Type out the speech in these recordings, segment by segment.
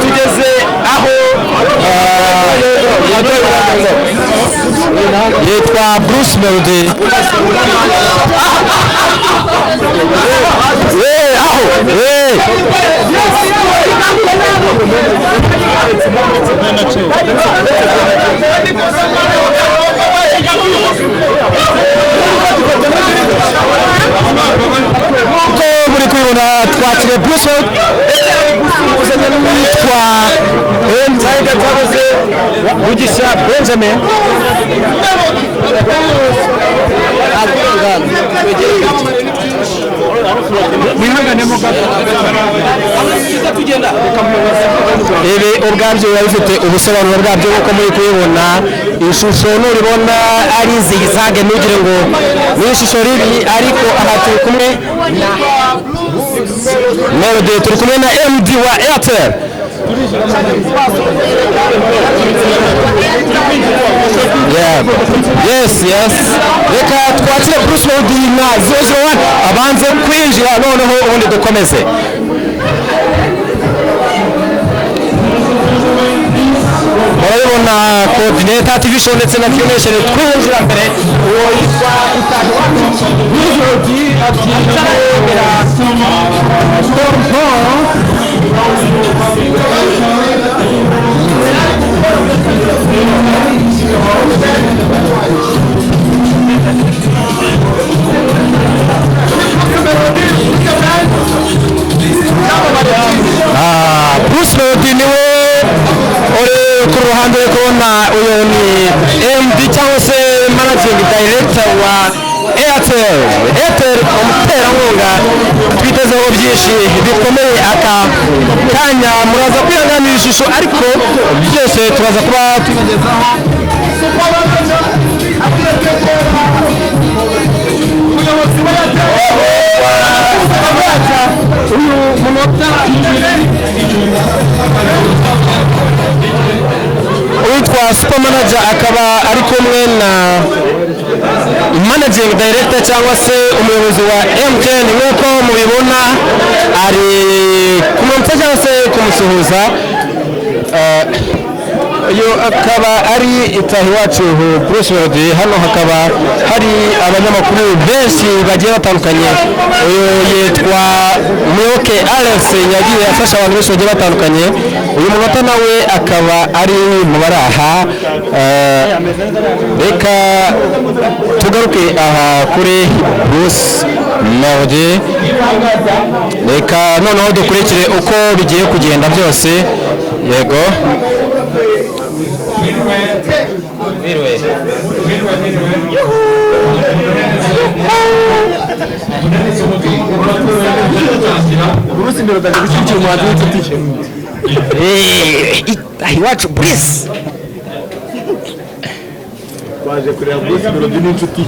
tugeze aho yitwa Bruce Melody muri kubona twakire Bruce witwa Bugisha Benjamin ibi ubwabyo biba bifite ubusobanuro bwabyo nk'uko muri kubibona ishusho nuribona ari zigizage ntugire ngo ni ishusho ribi ariko aha turi kumwe na Melody turi kumwe na MD wa Airtel yes reka twakire Bruce Melody na 001 abanze kwinjira noneho ubundi dukomeze murabona coordinator TV show ndetse na Q-Nation twinjira mbere uwo yitwa Melody abyinjira Bruce Melody niwe uri ku ruhande kubona uyu ni MD cyangwa se managing director wa Airtel umuterankunga twitezeho byinshi bikomeye aka kanya muraza kwihanganira ishusho ariko byose turaza kuba tubagezaho uyu munota witwa super manager akaba ari kumwe na managing director cyangwa se umuyobozi wa MTN nk'uko mubibona ari kumutsa cyangwa se kumusuhuza uyu akaba ari itahi wacu Bruce Melody hano hakaba hari abanyamakuru benshi bagiye batandukanye uyu yitwa Muyoboke Alex yagiye afasha abantu benshi bagiye batandukanye uyu munota nawe akaba ari mu baraha reka tugaruke aha kuri Bruce Melody reka noneho dukurikire uko bigiye kugenda byose yego Mirwe Bruce Melody agushyikira umuhanzi w'inshuti iwacu Bruce twaje kureba Bruce Melody n'inshuti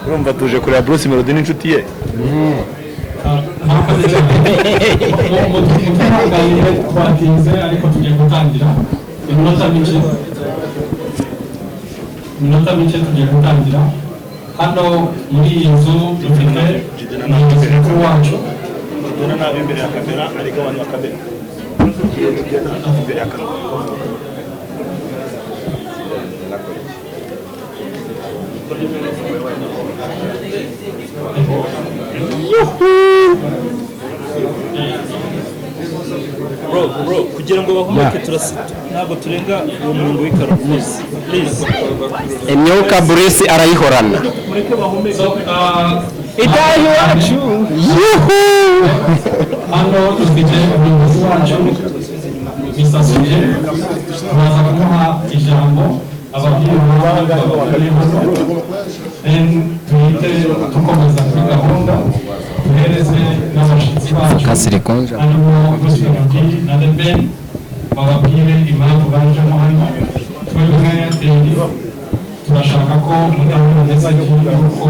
urumva tuje kureba Bruce Melody n'inshuti ye twatinze ariko tugiye gutangira iminota mike tugiye gutangira hano muri iyi nzu dufite umuyobozi mukuru wacu imbere ya kamera ariko abantu bakamera imbere ya kamera bro kugira ngo bahumuke ntabwo turenga uwo murongo w'ikaro please imyuka Bruce arayihorana itahi wacu hano dufite umuyobozi wacu bisasuye turaza kumuha ijambo ababyeyi tuhite dukomeza kuri gahunda tuhereze n'abashyitsi bacu harimo Bruce Melody na The Ben bababwire impamvu bajemo hano twebwe turashaka ko mutahura neza yuko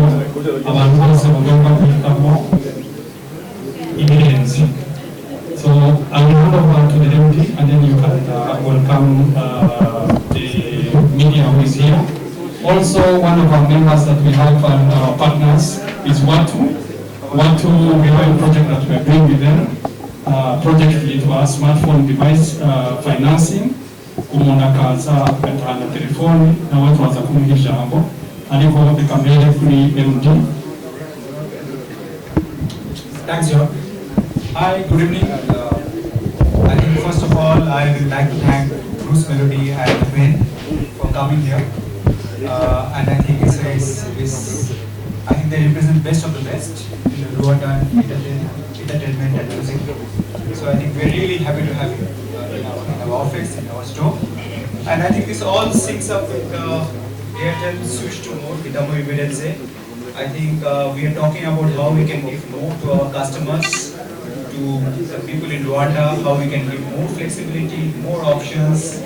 abantu bose bagomba kwitamo ibirenze so I will hand over to the everybody, and then you can welcome the media who is here. Also, one of our members that we have and our partners is Watu. Watu, we have a project that we are doing with them. Project yitwa smartphone device financing. Umuntu akaza agatanga telefoni na watu waza kumuha ijambo ariko bikamere kuri MD. Thanks, John. Hi, good evening. I think first of all, I would like to thank Bruce Melody and Ben for coming here. And I think I think they represent best of the best in the Rwanda entertainment and music. So I think we're really happy to have you in our office, in our store. And I think this all syncs up with Airtel switch to more Hitamu Evidence. I think we are talking about how we can give more to our customers, to the people in Rwanda, how we can give more flexibility, more options,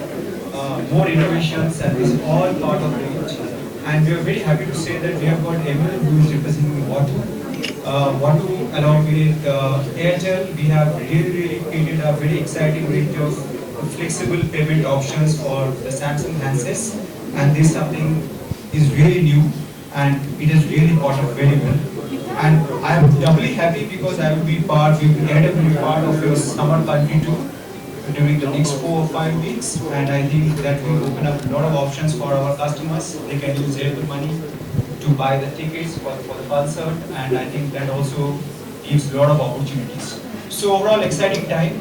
more innovations, and this is all part of it. And we are very happy to say that we have got Emil who is representing Watu. Watu along with Airtel, we have really created a very exciting range of flexible payment options for the Samsung handsets. And this something is really new and it has really caught up very well. And I am doubly happy because I will be part of your summer country tour during the next 4 or 5 weeks, and I think that will open up a lot of options for our customers. They can use Airtel money to buy the tickets for the concert, and I think that also gives a lot of opportunities. So overall, exciting time.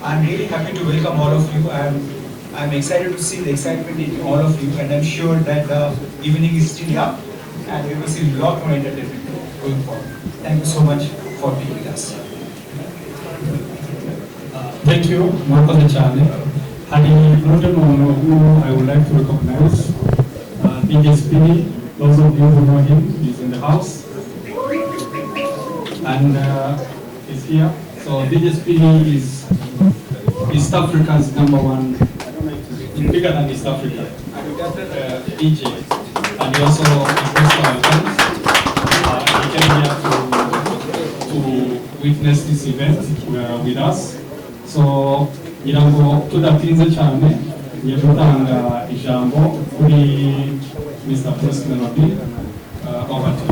I'm really happy to welcome all of you. I'm excited to see the excitement in all of you, and I'm sure that the evening is still up, and we will see a lot more entertainment going forward. Thank you so much for being with us. Thank you, Mwakoze cyane. Hari n'undi muntu who I would like to recognize, DJ Speedy. Those of you who know him, he's in the house, and he's here. So DJ Speedy is East Africa's #1, bigger than East Africa, DJ, and he also requests our events. He came here to witness this event with us. So, ngirango tudatinze cyane, ngiye gutanga ijambo kuri Mr. Bruce Melody. Over to you.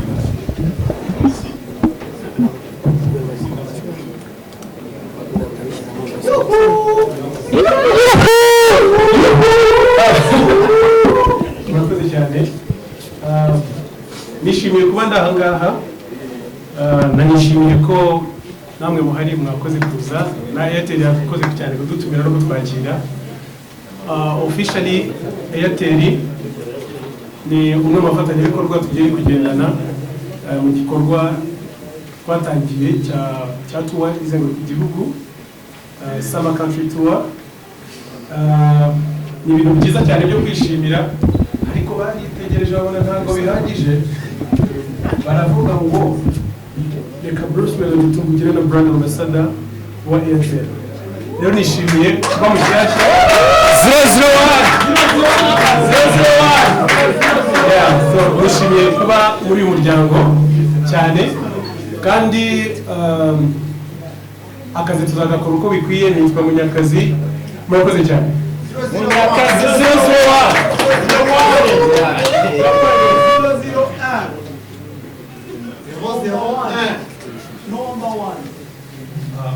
Murakoze cyane. Nishimiye kuba ndahangaha. Nanishimiye ko namwe muhari mwakoze kuza na Airtel yakoze cyane kudutumira no kutwakira. Officially Airtel ni umwe mu bafatanyabikorwa tugiye kugendana mu gikorwa twatangiye cya tour izenguruka igihugu, Summer Country Tour. Ni ibintu byiza cyane byo kwishimira, ariko baritegereje babona ntabwo bihagije, baravuga ngo reka Bruce Melody tumugire na brand ambassador wa Airtel. Rero nishimiye kuba mushyashya 001. So nishimiye kuba muri uyu muryango cyane, kandi akazi tuzagakora uko bikwiye. Nitwa Munyakazi. Murakoze cyane. Munyakazi 001.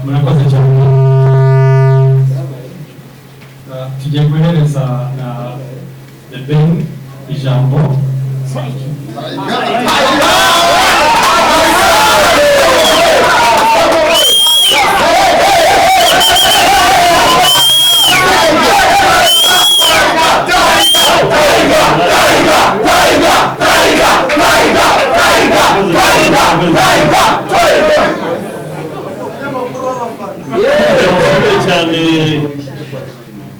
Murakoze cyane. Tugiye guhereza na The Ben ijambo.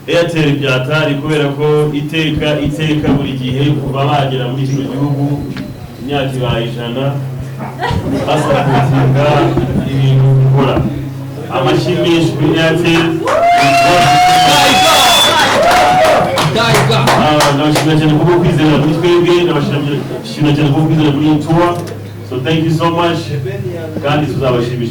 Airtel byatari kubera ko iteka buri gihe kuva bagera muri kino gihugu imyaka ibaye 100 basakutinga ibintu gukora amashimisho kuri Airtel. Nabashimira cyane kuba kwizera muri twebwe, nabashimira cyane kuba kwizera muri tour. So thank you so much, kandi tuzabashimisha.